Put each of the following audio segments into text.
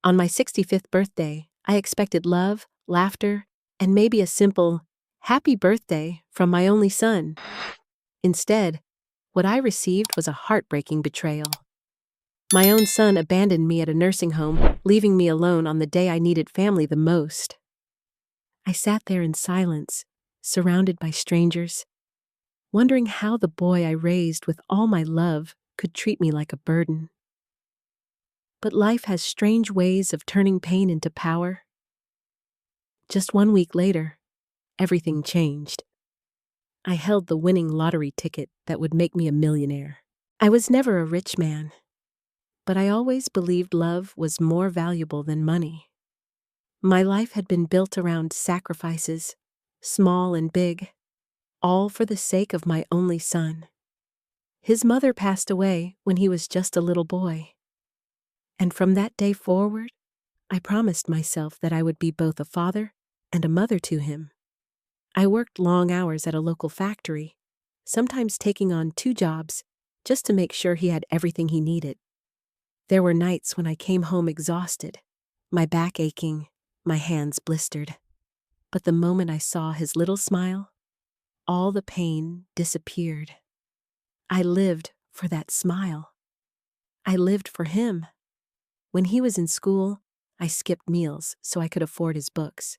On my 65th birthday, I expected love, laughter, and maybe a simple, happy birthday from my only son. Instead, what I received was a heartbreaking betrayal. My own son abandoned me at a nursing home, leaving me alone on the day I needed family the most. I sat there in silence, surrounded by strangers, wondering how the boy I raised with all my love could treat me like a burden. But life has strange ways of turning pain into power. Just 1 week later, everything changed. I held the winning lottery ticket that would make me a millionaire. I was never a rich man, but I always believed love was more valuable than money. My life had been built around sacrifices, small and big, all for the sake of my only son. His mother passed away when he was just a little boy. And from that day forward, I promised myself that I would be both a father and a mother to him. I worked long hours at a local factory, sometimes taking on 2 jobs just to make sure he had everything he needed. There were nights when I came home exhausted, my back aching, my hands blistered. But the moment I saw his little smile, all the pain disappeared. I lived for that smile. I lived for him. When he was in school, I skipped meals so I could afford his books.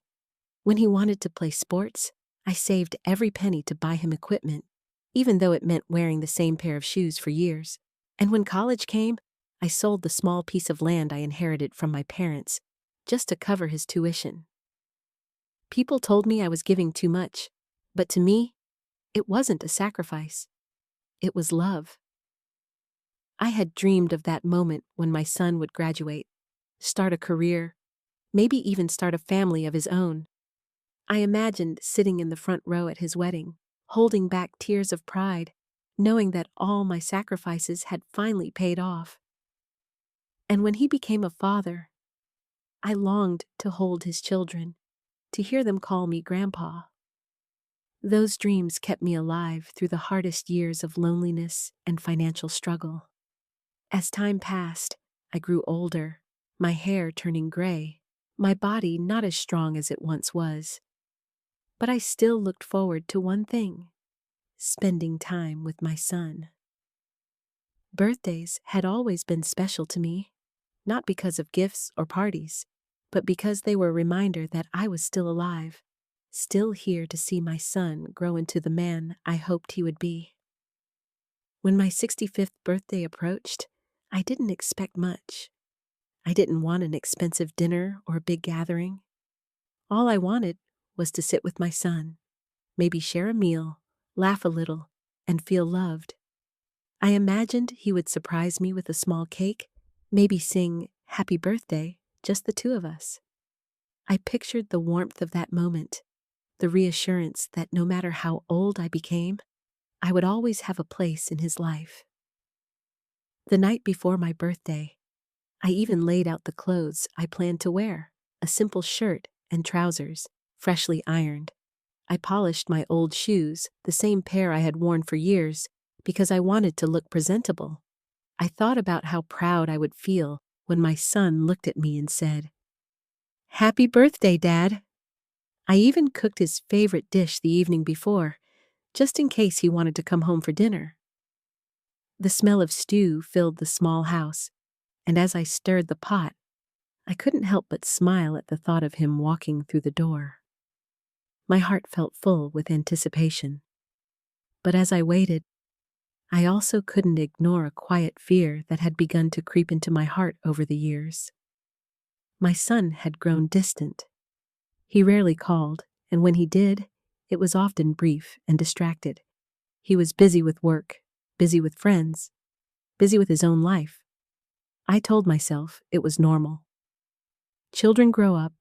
When he wanted to play sports, I saved every penny to buy him equipment, even though it meant wearing the same pair of shoes for years. And when college came, I sold the small piece of land I inherited from my parents just to cover his tuition. People told me I was giving too much, but to me, it wasn't a sacrifice. It was love. I had dreamed of that moment when my son would graduate, start a career, maybe even start a family of his own. I imagined sitting in the front row at his wedding, holding back tears of pride, knowing that all my sacrifices had finally paid off. And when he became a father, I longed to hold his children, to hear them call me Grandpa. Those dreams kept me alive through the hardest years of loneliness and financial struggle. As time passed, I grew older, my hair turning gray, my body not as strong as it once was. But I still looked forward to one thing: spending time with my son. Birthdays had always been special to me, not because of gifts or parties, but because they were a reminder that I was still alive, still here to see my son grow into the man I hoped he would be. When my 65th birthday approached, I didn't expect much. I didn't want an expensive dinner or a big gathering. All I wanted was to sit with my son, maybe share a meal, laugh a little, and feel loved. I imagined he would surprise me with a small cake, maybe sing "Happy Birthday," just the 2 of us. I pictured the warmth of that moment, the reassurance that no matter how old I became, I would always have a place in his life. The night before my birthday, I even laid out the clothes I planned to wear: a simple shirt and trousers, freshly ironed. I polished my old shoes, the same pair I had worn for years, because I wanted to look presentable. I thought about how proud I would feel when my son looked at me and said, "Happy birthday, Dad." I even cooked his favorite dish the evening before, just in case he wanted to come home for dinner. The smell of stew filled the small house, and as I stirred the pot, I couldn't help but smile at the thought of him walking through the door. My heart felt full with anticipation. But as I waited, I also couldn't ignore a quiet fear that had begun to creep into my heart over the years. My son had grown distant. He rarely called, and when he did, it was often brief and distracted. He was busy with work, busy with friends, busy with his own life. I told myself it was normal. Children grow up,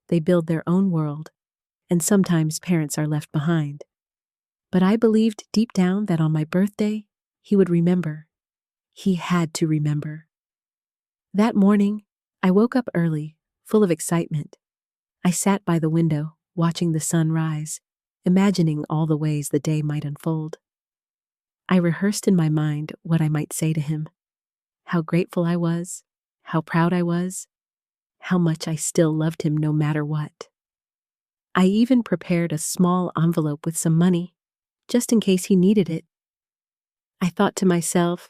they build their own world, and sometimes parents are left behind. But I believed deep down that on my birthday, he would remember. He had to remember. That morning, I woke up early, full of excitement. I sat by the window, watching the sun rise, imagining all the ways the day might unfold. I rehearsed in my mind what I might say to him: how grateful I was, how proud I was, how much I still loved him no matter what. I even prepared a small envelope with some money, just in case he needed it. I thought to myself,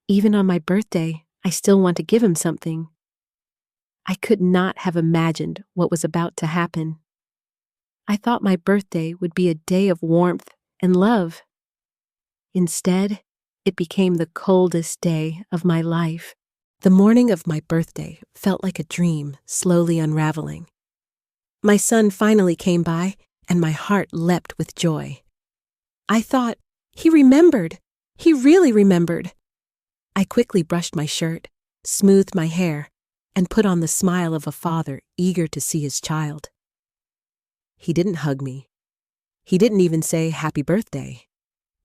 even on my birthday, I still want to give him something. I could not have imagined what was about to happen. I thought my birthday would be a day of warmth and love. Instead, it became the coldest day of my life. The morning of my birthday felt like a dream slowly unraveling. My son finally came by, and my heart leapt with joy. I thought, he remembered. He really remembered. I quickly brushed my shirt, smoothed my hair, and put on the smile of a father eager to see his child. He didn't hug me. He didn't even say happy birthday.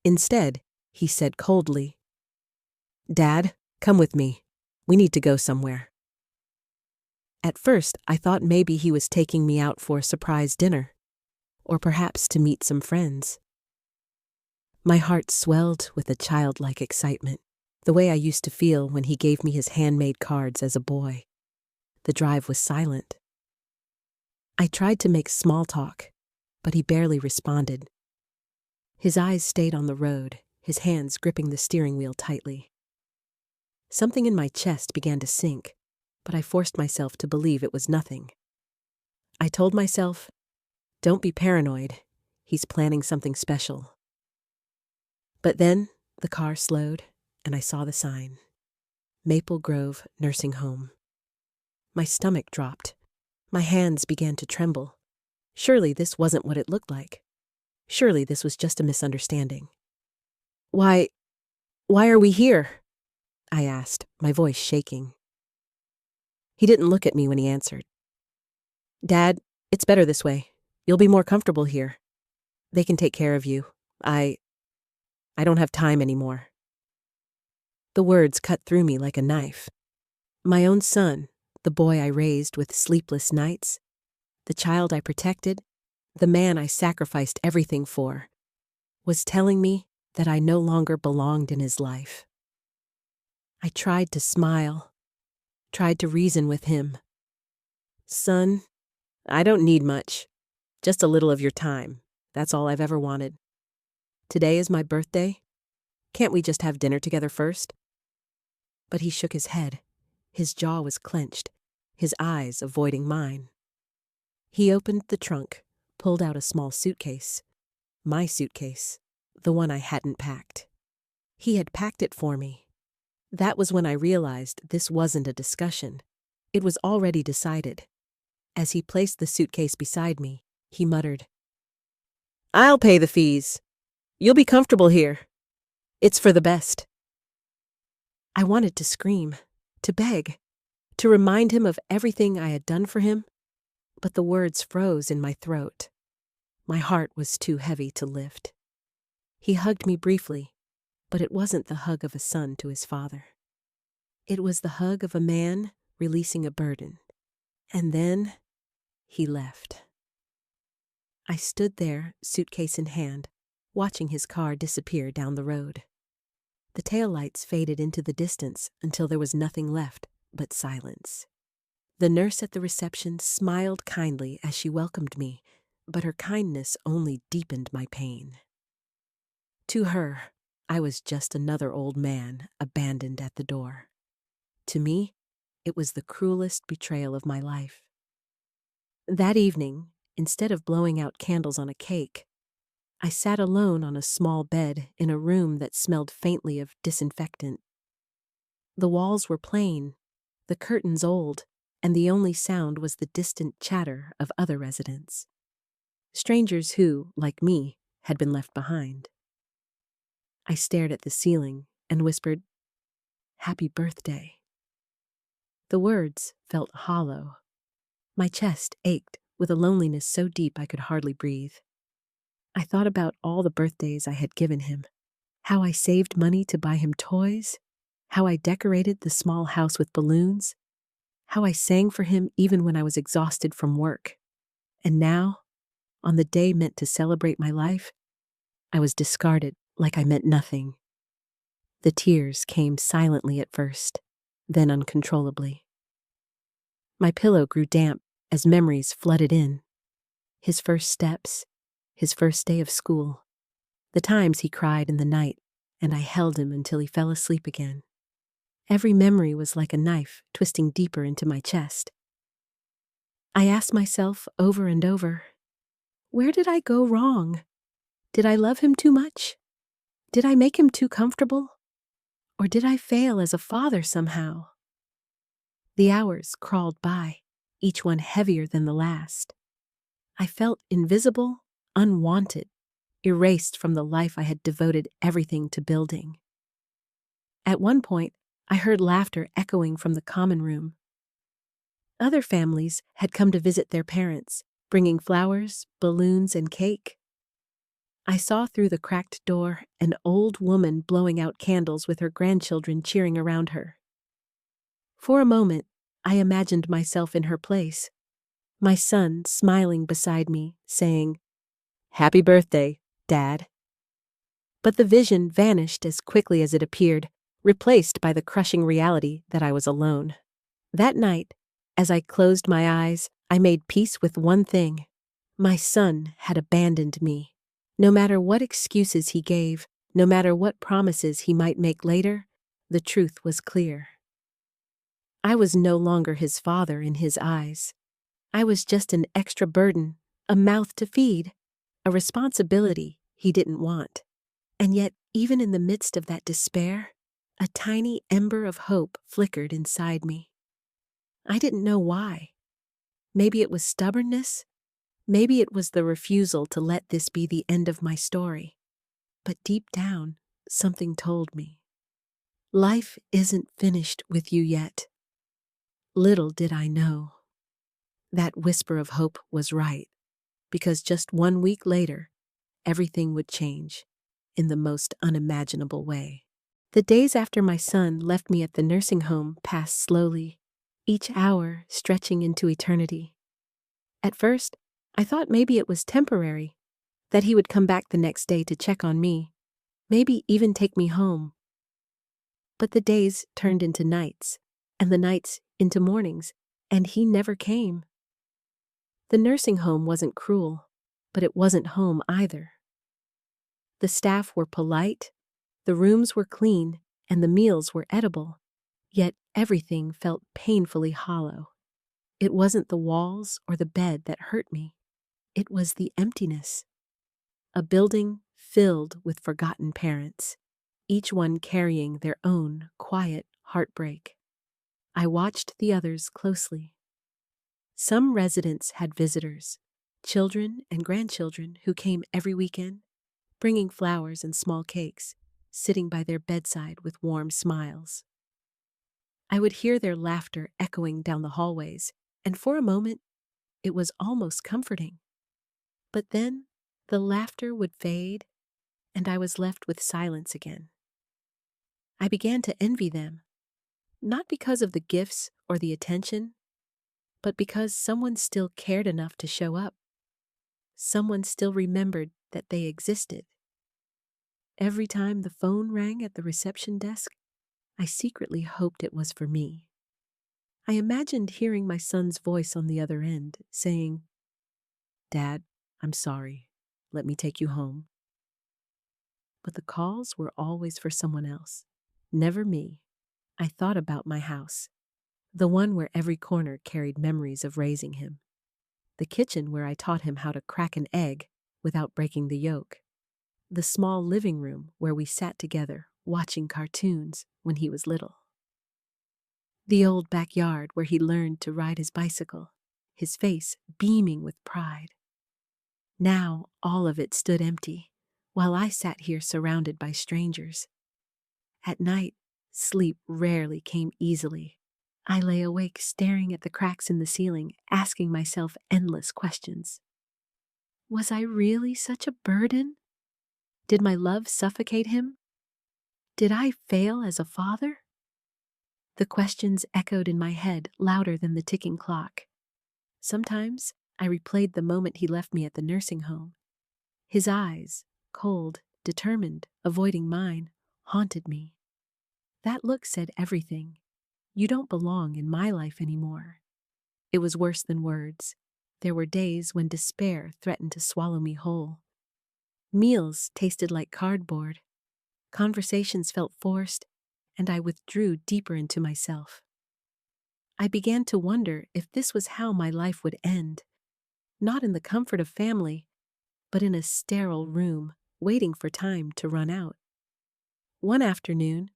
Instead, he said coldly, "Dad, come with me. We need to go somewhere." At first, I thought maybe he was taking me out for a surprise dinner, or perhaps to meet some friends. My heart swelled with a childlike excitement, the way I used to feel when he gave me his handmade cards as a boy. The drive was silent. I tried to make small talk, but he barely responded. His eyes stayed on the road, his hands gripping the steering wheel tightly. Something in my chest began to sink, but I forced myself to believe it was nothing. I told myself, "Don't be paranoid. He's planning something special." But then the car slowed, and I saw the sign, Maple Grove Nursing Home. My stomach dropped. My hands began to tremble. Surely this wasn't what it looked like. Surely this was just a misunderstanding. Why are we here?" I asked, my voice shaking. He didn't look at me when he answered. "Dad, it's better this way. You'll be more comfortable here. They can take care of you. I don't have time anymore." The words cut through me like a knife. My own son, the boy I raised with sleepless nights, the child I protected, the man I sacrificed everything for, was telling me that I no longer belonged in his life. I tried to smile, tried to reason with him. "Son, I don't need much. Just a little of your time. That's all I've ever wanted. Today is my birthday. Can't we just have dinner together first?" But he shook his head. His jaw was clenched, his eyes avoiding mine. He opened the trunk, pulled out a small suitcase. My suitcase, the one I hadn't packed. He had packed it for me. That was when I realized this wasn't a discussion. It was already decided. As he placed the suitcase beside me, he muttered, "I'll pay the fees. You'll be comfortable here. It's for the best." I wanted to scream, to beg, to remind him of everything I had done for him, but the words froze in my throat. My heart was too heavy to lift. He hugged me briefly, but it wasn't the hug of a son to his father. It was the hug of a man releasing a burden. And then he left. I stood there, suitcase in hand, watching his car disappear down the road. The taillights faded into the distance until there was nothing left but silence. The nurse at the reception smiled kindly as she welcomed me, but her kindness only deepened my pain. To her, I was just another old man abandoned at the door. To me, it was the cruelest betrayal of my life. That evening, instead of blowing out candles on a cake, I sat alone on a small bed in a room that smelled faintly of disinfectant. The walls were plain, the curtains old, and the only sound was the distant chatter of other residents. Strangers who, like me, had been left behind. I stared at the ceiling and whispered, "Happy birthday." The words felt hollow. My chest ached with a loneliness so deep I could hardly breathe. I thought about all the birthdays I had given him, how I saved money to buy him toys, how I decorated the small house with balloons, how I sang for him even when I was exhausted from work. And now, on the day meant to celebrate my life, I was discarded like I meant nothing. The tears came silently at first, then uncontrollably. My pillow grew damp as memories flooded in. His first steps, his first day of school, the times he cried in the night, and I held him until he fell asleep again. Every memory was like a knife twisting deeper into my chest. I asked myself over and over, where did I go wrong? Did I love him too much? Did I make him too comfortable? Or did I fail as a father somehow? The hours crawled by, each one heavier than the last. I felt invisible, unwanted, erased from the life I had devoted everything to building. At one point, I heard laughter echoing from the common room. Other families had come to visit their parents, bringing flowers, balloons, and cake. I saw through the cracked door an old woman blowing out candles with her grandchildren cheering around her. For a moment, I imagined myself in her place, my son smiling beside me, saying, "Happy birthday, Dad." But the vision vanished as quickly as it appeared, replaced by the crushing reality that I was alone. That night, as I closed my eyes, I made peace with one thing. My son had abandoned me. No matter what excuses he gave, no matter what promises he might make later, the truth was clear. I was no longer his father in his eyes. I was just an extra burden, a mouth to feed, a responsibility he didn't want. And yet, even in the midst of that despair, a tiny ember of hope flickered inside me. I didn't know why. Maybe it was stubbornness. Maybe it was the refusal to let this be the end of my story. But deep down, something told me, life isn't finished with you yet. Little did I know. That whisper of hope was right, because just 1 week later, everything would change in the most unimaginable way. The days after my son left me at the nursing home passed slowly, each hour stretching into eternity. At first, I thought maybe it was temporary, that he would come back the next day to check on me, maybe even take me home. But the days turned into nights, and the nights into mornings, and he never came. The nursing home wasn't cruel, but it wasn't home either. The staff were polite, the rooms were clean, and the meals were edible, yet everything felt painfully hollow. It wasn't the walls or the bed that hurt me. It was the emptiness. A building filled with forgotten parents, each one carrying their own quiet heartbreak. I watched the others closely. Some residents had visitors, children and grandchildren who came every weekend, bringing flowers and small cakes, sitting by their bedside with warm smiles. I would hear their laughter echoing down the hallways, and for a moment, it was almost comforting. But then, the laughter would fade, and I was left with silence again. I began to envy them, not because of the gifts or the attention, but because someone still cared enough to show up. Someone still remembered that they existed. Every time the phone rang at the reception desk, I secretly hoped it was for me. I imagined hearing my son's voice on the other end, saying, "Dad, I'm sorry. Let me take you home." But the calls were always for someone else, never me. I thought about my house, the one where every corner carried memories of raising him, the kitchen where I taught him how to crack an egg without breaking the yolk, the small living room where we sat together watching cartoons when he was little, the old backyard where he learned to ride his bicycle, his face beaming with pride. Now all of it stood empty, while I sat here surrounded by strangers. At night, sleep rarely came easily. I lay awake staring at the cracks in the ceiling, asking myself endless questions. Was I really such a burden? Did my love suffocate him? Did I fail as a father? The questions echoed in my head louder than the ticking clock. Sometimes I replayed the moment he left me at the nursing home. His eyes, cold, determined, avoiding mine, haunted me. That look said everything. You don't belong in my life anymore. It was worse than words. There were days when despair threatened to swallow me whole. Meals tasted like cardboard. Conversations felt forced, and I withdrew deeper into myself. I began to wonder if this was how my life would end, not in the comfort of family, but in a sterile room, waiting for time to run out. One afternoon,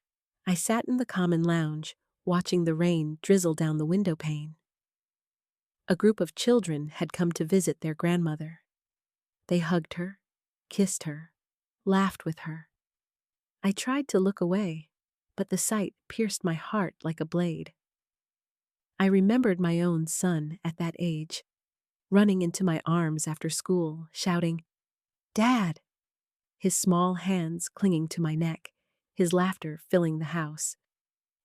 I sat in the common lounge, watching the rain drizzle down the window pane. A group of children had come to visit their grandmother. They hugged her, kissed her, laughed with her. I tried to look away, but the sight pierced my heart like a blade. I remembered my own son at that age, running into my arms after school, shouting, "Dad!" His small hands clinging to my neck, his laughter filling the house.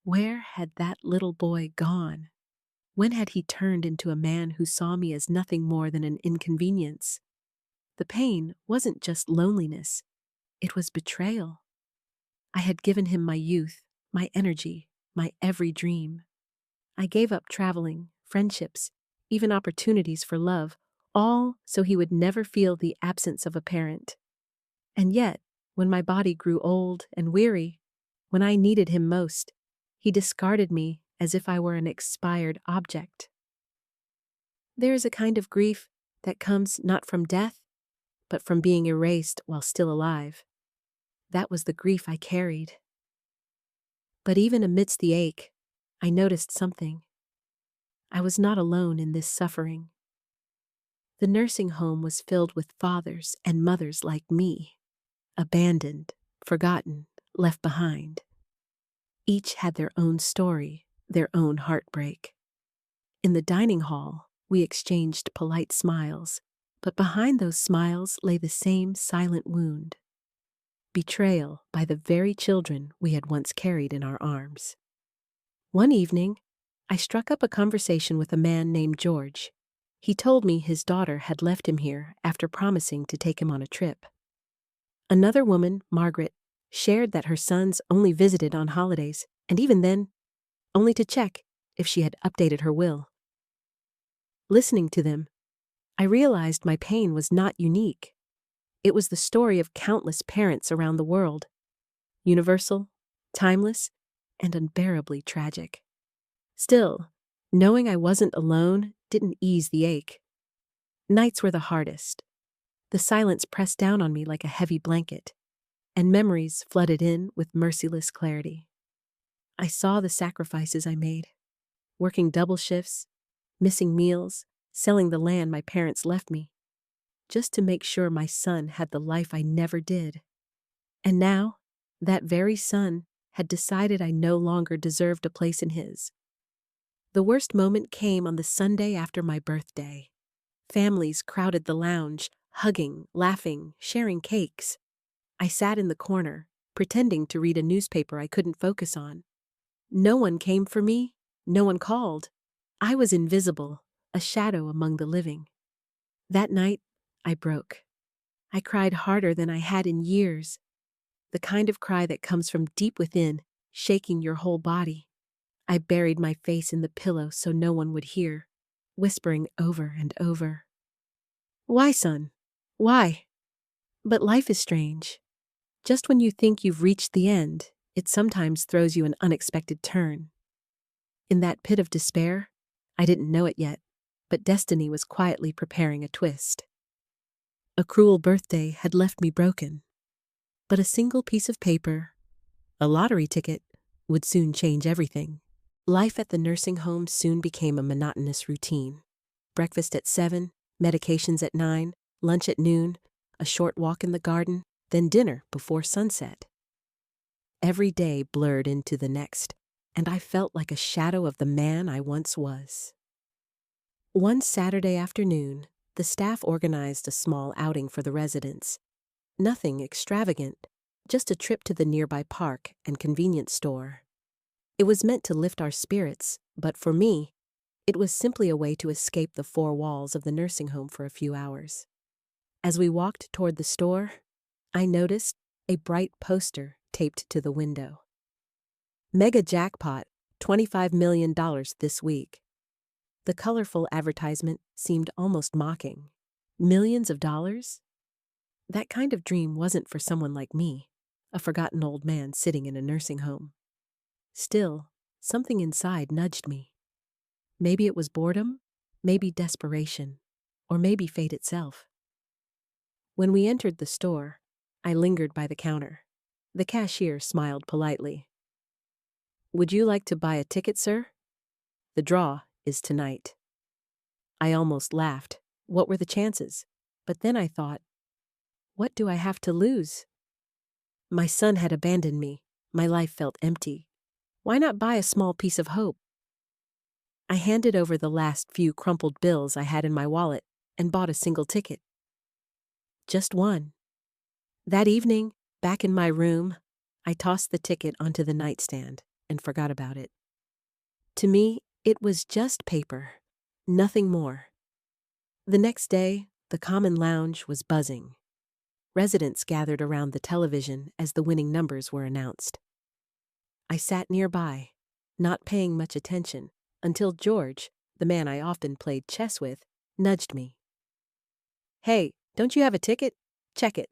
Where had that little boy gone? When had he turned into a man who saw me as nothing more than an inconvenience? The pain wasn't just loneliness, it was betrayal. I had given him my youth, my energy, my every dream. I gave up traveling, friendships, even opportunities for love, all so he would never feel the absence of a parent. And yet, when my body grew old and weary, when I needed him most, he discarded me as if I were an expired object. There is a kind of grief that comes not from death, but from being erased while still alive. That was the grief I carried. But even amidst the ache, I noticed something. I was not alone in this suffering. The nursing home was filled with fathers and mothers like me, abandoned, forgotten, left behind. Each had their own story, their own heartbreak. In the dining hall, we exchanged polite smiles, but behind those smiles lay the same silent wound. Betrayal by the very children we had once carried in our arms. One evening, I struck up a conversation with a man named George. He told me his daughter had left him here after promising to take him on a trip. Another woman, Margaret, shared that her sons only visited on holidays, and even then, only to check if she had updated her will. Listening to them, I realized my pain was not unique. It was the story of countless parents around the world, universal, timeless, and unbearably tragic. Still, knowing I wasn't alone didn't ease the ache. Nights were the hardest. The silence pressed down on me like a heavy blanket, and memories flooded in with merciless clarity. I saw the sacrifices I made, working double shifts, missing meals, selling the land my parents left me, just to make sure my son had the life I never did. And now, that very son had decided I no longer deserved a place in his. The worst moment came on the Sunday after my birthday. Families crowded the lounge, hugging, laughing, sharing cakes. I sat in the corner, pretending to read a newspaper I couldn't focus on. No one came for me, no one called. I was invisible, a shadow among the living. That night, I broke. I cried harder than I had in years, the kind of cry that comes from deep within, shaking your whole body. I buried my face in the pillow so no one would hear, whispering over and over, "Why, son? Why?" But life is strange. Just when you think you've reached the end, it sometimes throws you an unexpected turn. In that pit of despair, I didn't know it yet, but destiny was quietly preparing a twist. A cruel birthday had left me broken, but a single piece of paper, a lottery ticket, would soon change everything. Life at the nursing home soon became a monotonous routine. Breakfast at 7, medications at 9, lunch at noon, a short walk in the garden, then dinner before sunset. Every day blurred into the next, and I felt like a shadow of the man I once was. One Saturday afternoon, the staff organized a small outing for the residents. Nothing extravagant, just a trip to the nearby park and convenience store. It was meant to lift our spirits, but for me, it was simply a way to escape the four walls of the nursing home for a few hours. As we walked toward the store, I noticed a bright poster taped to the window. Mega jackpot, $25 million this week. The colorful advertisement seemed almost mocking. Millions of dollars? That kind of dream wasn't for someone like me, a forgotten old man sitting in a nursing home. Still, something inside nudged me. Maybe it was boredom, maybe desperation, or maybe fate itself. When we entered the store, I lingered by the counter. The cashier smiled politely. "Would you like to buy a ticket, sir? The draw is tonight." I almost laughed. What were the chances? But then I thought, what do I have to lose? My son had abandoned me. My life felt empty. Why not buy a small piece of hope? I handed over the last few crumpled bills I had in my wallet and bought a single ticket. Just one. That evening, back in my room, I tossed the ticket onto the nightstand and forgot about it. To me, it was just paper, nothing more. The next day, the common lounge was buzzing. Residents gathered around the television as the winning numbers were announced. I sat nearby, not paying much attention, until George, the man I often played chess with, nudged me. "Hey, don't you have a ticket? Check it."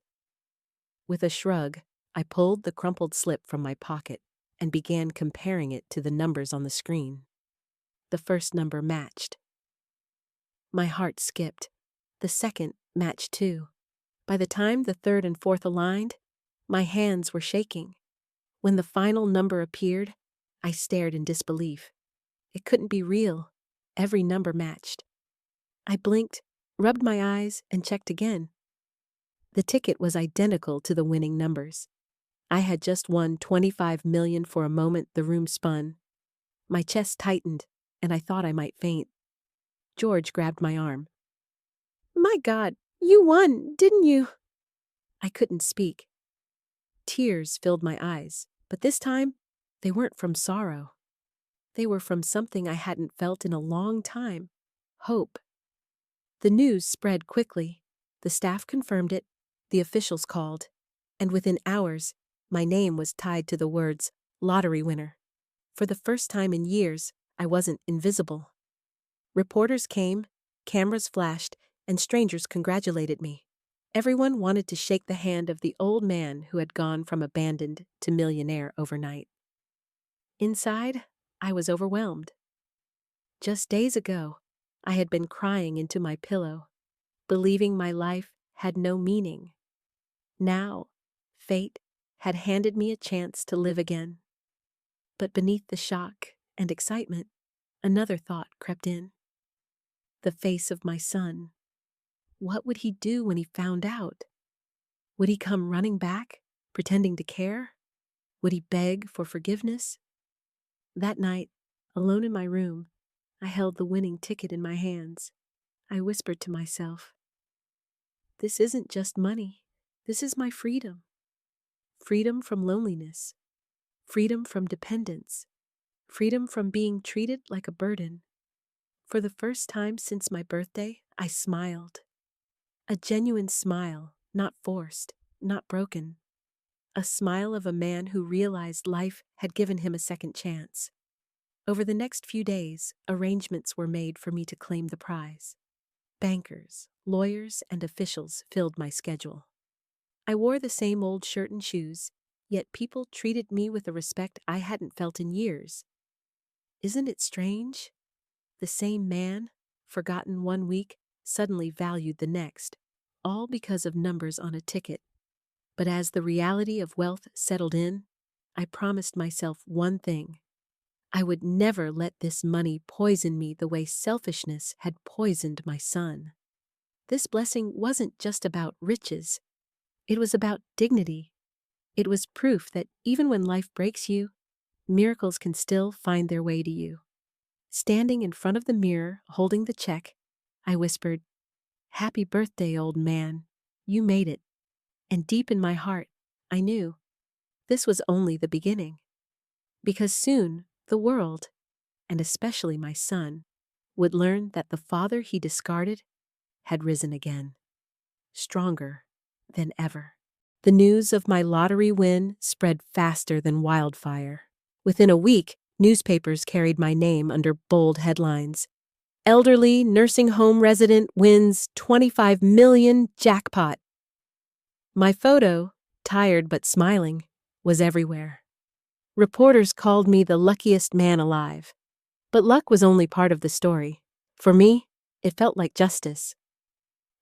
With a shrug, I pulled the crumpled slip from my pocket and began comparing it to the numbers on the screen. The first number matched. My heart skipped. The second matched too. By the time the third and fourth aligned, my hands were shaking. When the final number appeared, I stared in disbelief. It couldn't be real. Every number matched. I blinked, rubbed my eyes, and checked again. The ticket was identical to the winning numbers. I had just won $25 million. For a moment, the room spun. My chest tightened, and I thought I might faint. George grabbed my arm. "My God, you won, didn't you?" I couldn't speak. Tears filled my eyes, but this time, they weren't from sorrow. They were from something I hadn't felt in a long time: hope. The news spread quickly. The staff confirmed it, the officials called, and within hours, my name was tied to the words, "lottery winner." For the first time in years, I wasn't invisible. Reporters came, cameras flashed, and strangers congratulated me. Everyone wanted to shake the hand of the old man who had gone from abandoned to millionaire overnight. Inside, I was overwhelmed. Just days ago, I had been crying into my pillow, believing my life had no meaning. Now, fate had handed me a chance to live again. But beneath the shock and excitement, another thought crept in. The face of my son. What would he do when he found out? Would he come running back, pretending to care? Would he beg for forgiveness? That night, alone in my room, I held the winning ticket in my hands. I whispered to myself, "This isn't just money. This is my freedom. Freedom from loneliness. Freedom from dependence. Freedom from being treated like a burden." For the first time since my birthday, I smiled. A genuine smile, not forced, not broken. A smile of a man who realized life had given him a second chance. Over the next few days, arrangements were made for me to claim the prize. Bankers, lawyers, and officials filled my schedule. I wore the same old shirt and shoes, yet people treated me with a respect I hadn't felt in years. Isn't it strange? The same man, forgotten one week, suddenly valued the next, all because of numbers on a ticket. But as the reality of wealth settled in, I promised myself one thing. I would never let this money poison me the way selfishness had poisoned my son. This blessing wasn't just about riches. It was about dignity. It was proof that even when life breaks you, miracles can still find their way to you. Standing in front of the mirror, holding the check, I whispered, "Happy birthday, old man. You made it." And deep in my heart, I knew this was only the beginning. Because soon, the world, and especially my son, would learn that the father he discarded had risen again, stronger than ever. The news of my lottery win spread faster than wildfire. Within a week, newspapers carried my name under bold headlines. Elderly nursing home resident wins 25 million jackpot. My photo, tired but smiling, was everywhere. Reporters called me the luckiest man alive. But luck was only part of the story. For me, it felt like justice.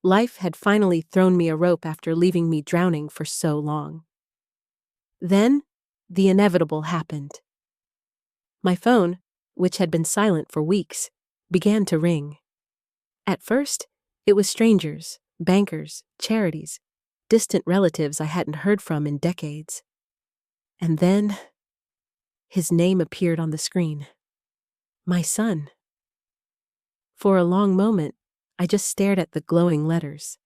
Life had finally thrown me a rope after leaving me drowning for so long. Then, the inevitable happened. My phone, which had been silent for weeks, began to ring. At first, it was strangers, bankers, charities, distant relatives I hadn't heard from in decades. And then, his name appeared on the screen. My son. For a long moment, I just stared at the glowing letters.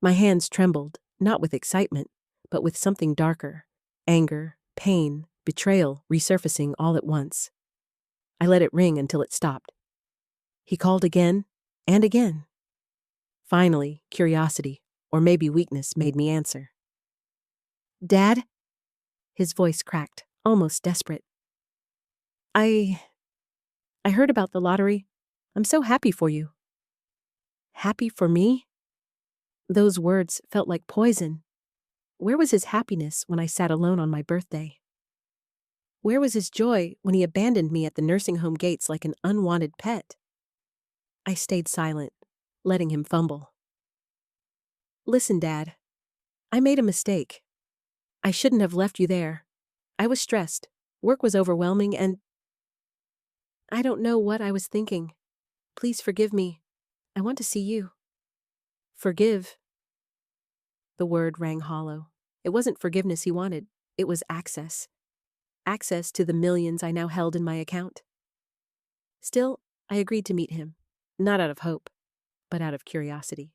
My hands trembled, not with excitement, but with something darker: anger, pain, betrayal resurfacing all at once. I let it ring until it stopped. He called again and again. Finally, curiosity, or maybe weakness, made me answer. "Dad?" His voice cracked, almost desperate. I heard about the lottery. I'm so happy for you." Happy for me? Those words felt like poison. Where was his happiness when I sat alone on my birthday? Where was his joy when he abandoned me at the nursing home gates like an unwanted pet? I stayed silent, letting him fumble. "Listen, Dad. I made a mistake. I shouldn't have left you there. I was stressed. Work was overwhelming and I don't know what I was thinking. Please forgive me. I want to see you." Forgive. The word rang hollow. It wasn't forgiveness he wanted. It was access. Access to the millions I now held in my account. Still, I agreed to meet him, not out of hope, but out of curiosity.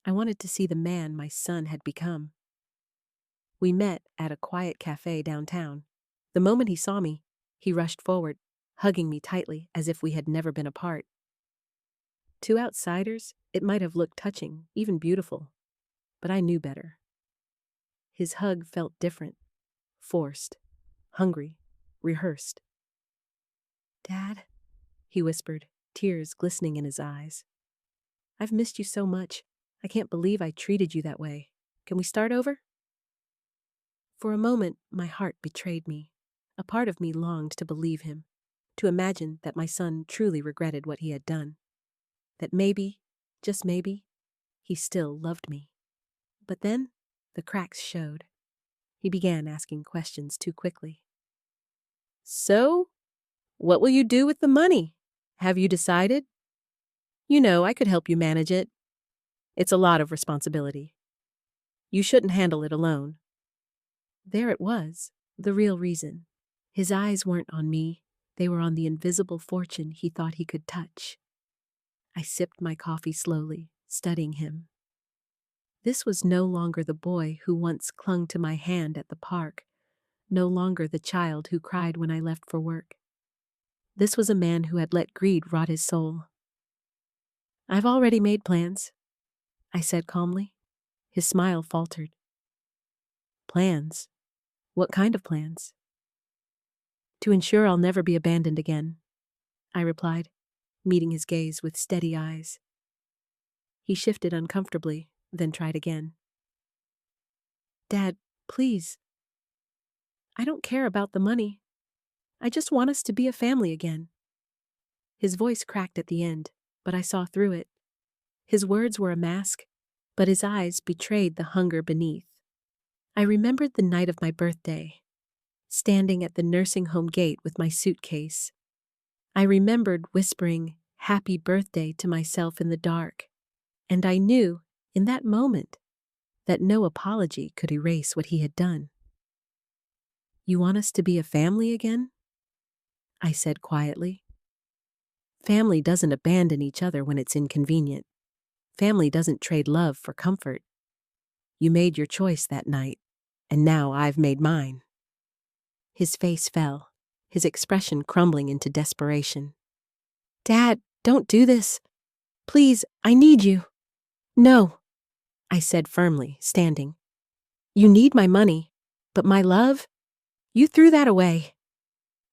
I wanted to see the man my son had become. We met at a quiet cafe downtown. The moment he saw me, he rushed forward, hugging me tightly as if we had never been apart. To outsiders, it might have looked touching, even beautiful, but I knew better. His hug felt different, forced, hungry, rehearsed. "Dad," he whispered, tears glistening in his eyes. "I've missed you so much. I can't believe I treated you that way. Can we start over?" For a moment, my heart betrayed me. A part of me longed to believe him, to imagine that my son truly regretted what he had done. That maybe, just maybe, he still loved me. But then, the cracks showed. He began asking questions too quickly. "So, what will you do with the money? Have you decided? You know, I could help you manage it. It's a lot of responsibility. You shouldn't handle it alone." There it was, the real reason. His eyes weren't on me. They were on the invisible fortune he thought he could touch. I sipped my coffee slowly, studying him. This was no longer the boy who once clung to my hand at the park, no longer the child who cried when I left for work. This was a man who had let greed rot his soul. "I've already made plans," I said calmly. His smile faltered. "Plans? What kind of plans?" "To ensure I'll never be abandoned again," I replied, meeting his gaze with steady eyes. He shifted uncomfortably, then tried again. "Dad, please. I don't care about the money. I just want us to be a family again." His voice cracked at the end, but I saw through it. His words were a mask, but his eyes betrayed the hunger beneath. I remembered the night of my birthday, standing at the nursing home gate with my suitcase. I remembered whispering "Happy Birthday" to myself in the dark, and I knew, in that moment, that no apology could erase what he had done. "You want us to be a family again?" I said quietly. Family doesn't abandon each other when it's inconvenient. Family doesn't trade love for comfort. You made your choice that night, and now I've made mine. His face fell, his expression crumbling into desperation. "Dad, don't do this. Please, I need you." "No," I said firmly, standing. "You need my money, but my love? You threw that away."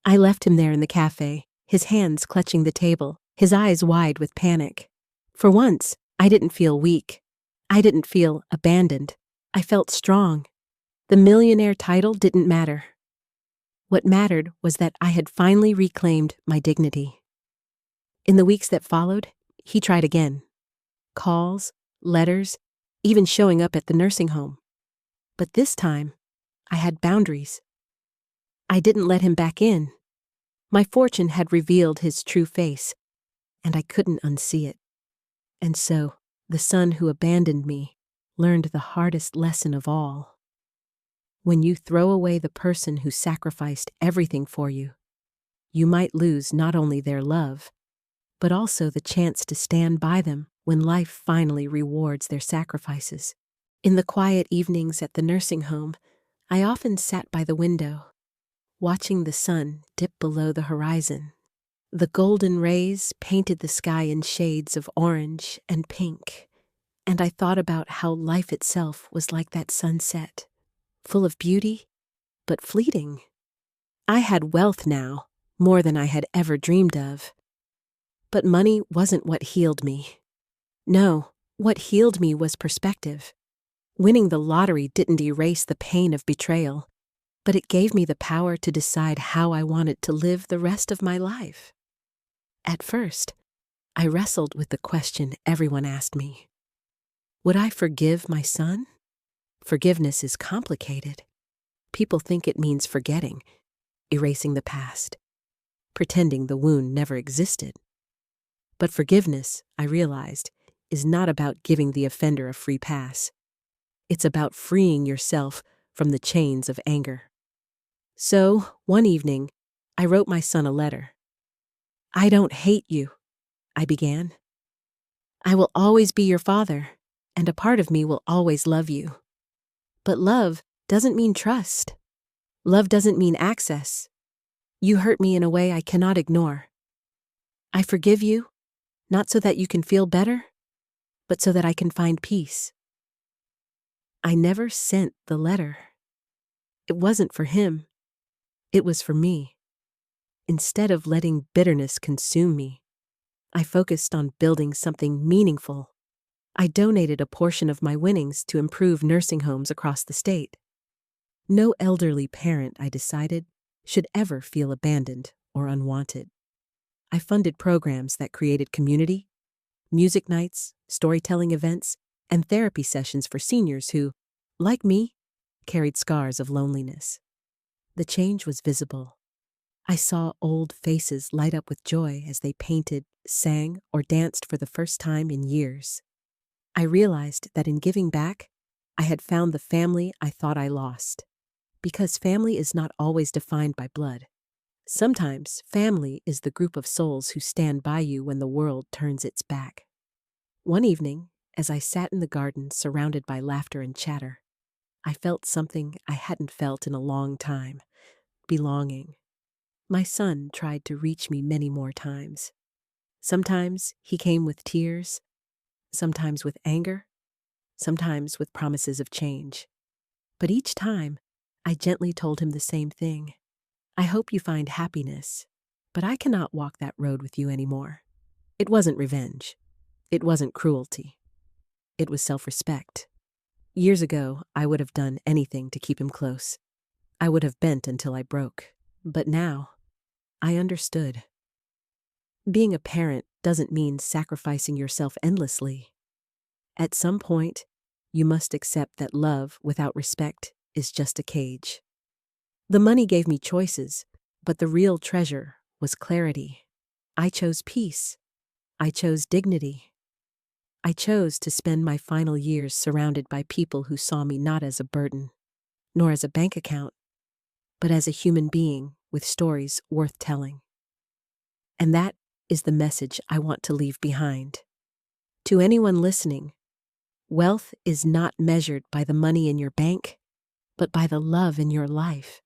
I left him there in the cafe, his hands clutching the table, his eyes wide with panic. For once, I didn't feel weak. I didn't feel abandoned. I felt strong. The millionaire title didn't matter. What mattered was that I had finally reclaimed my dignity. In the weeks that followed, he tried again. Calls, letters, even showing up at the nursing home. But this time, I had boundaries. I didn't let him back in. My fortune had revealed his true face, and I couldn't unsee it. And so, the son who abandoned me learned the hardest lesson of all. When you throw away the person who sacrificed everything for you, you might lose not only their love, but also the chance to stand by them when life finally rewards their sacrifices. In the quiet evenings at the nursing home, I often sat by the window, watching the sun dip below the horizon. The golden rays painted the sky in shades of orange and pink, and I thought about how life itself was like that sunset, full of beauty, but fleeting. I had wealth now, more than I had ever dreamed of. But money wasn't what healed me. No, what healed me was perspective. Winning the lottery didn't erase the pain of betrayal, but it gave me the power to decide how I wanted to live the rest of my life. At first, I wrestled with the question everyone asked me. Would I forgive my son? Forgiveness is complicated. People think it means forgetting, erasing the past, pretending the wound never existed. But forgiveness, I realized, is not about giving the offender a free pass. It's about freeing yourself from the chains of anger. So, one evening, I wrote my son a letter. "I don't hate you," I began. "I will always be your father, and a part of me will always love you. But love doesn't mean trust. Love doesn't mean access. You hurt me in a way I cannot ignore. I forgive you, not so that you can feel better, but so that I can find peace." I never sent the letter. It wasn't for him. It was for me. Instead of letting bitterness consume me, I focused on building something meaningful. I donated a portion of my winnings to improve nursing homes across the state. No elderly parent, I decided, should ever feel abandoned or unwanted. I funded programs that created community, music nights, storytelling events, and therapy sessions for seniors who, like me, carried scars of loneliness. The change was visible. I saw old faces light up with joy as they painted, sang, or danced for the first time in years. I realized that in giving back, I had found the family I thought I lost. Because family is not always defined by blood. Sometimes family is the group of souls who stand by you when the world turns its back. One evening, as I sat in the garden surrounded by laughter and chatter, I felt something I hadn't felt in a long time: belonging. My son tried to reach me many more times. Sometimes he came with tears, sometimes with anger, sometimes with promises of change. But each time, I gently told him the same thing. "I hope you find happiness, but I cannot walk that road with you anymore." It wasn't revenge. It wasn't cruelty. It was self-respect. Years ago, I would have done anything to keep him close. I would have bent until I broke. But now, I understood. Being a parent doesn't mean sacrificing yourself endlessly. At some point, you must accept that love without respect is just a cage. The money gave me choices, but the real treasure was clarity. I chose peace. I chose dignity. I chose to spend my final years surrounded by people who saw me not as a burden, nor as a bank account, but as a human being with stories worth telling. And that is the message I want to leave behind. To anyone listening, wealth is not measured by the money in your bank, but by the love in your life.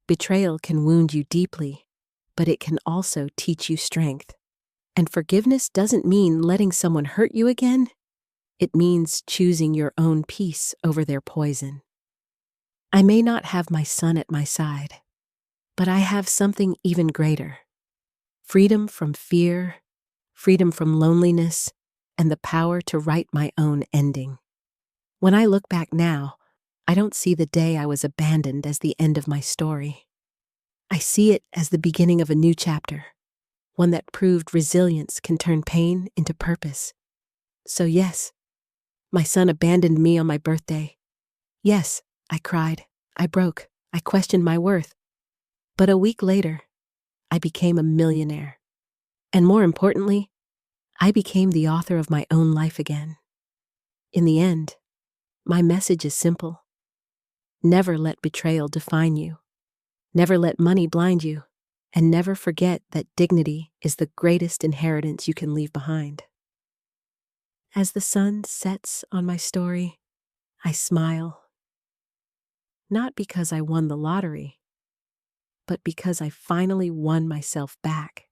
Betrayal can wound you deeply, but it can also teach you strength. And forgiveness doesn't mean letting someone hurt you again. It means choosing your own peace over their poison. I may not have my son at my side, but I have something even greater: freedom from fear, freedom from loneliness, and the power to write my own ending. When I look back now, I don't see the day I was abandoned as the end of my story. I see it as the beginning of a new chapter, one that proved resilience can turn pain into purpose. So yes, my son abandoned me on my birthday. Yes, I cried, I broke, I questioned my worth. But a week later, I became a millionaire. And more importantly, I became the author of my own life again. In the end, my message is simple. Never let betrayal define you. Never let money blind you. And never forget that dignity is the greatest inheritance you can leave behind. As the sun sets on my story, I smile. Not because I won the lottery, but because I finally won myself back.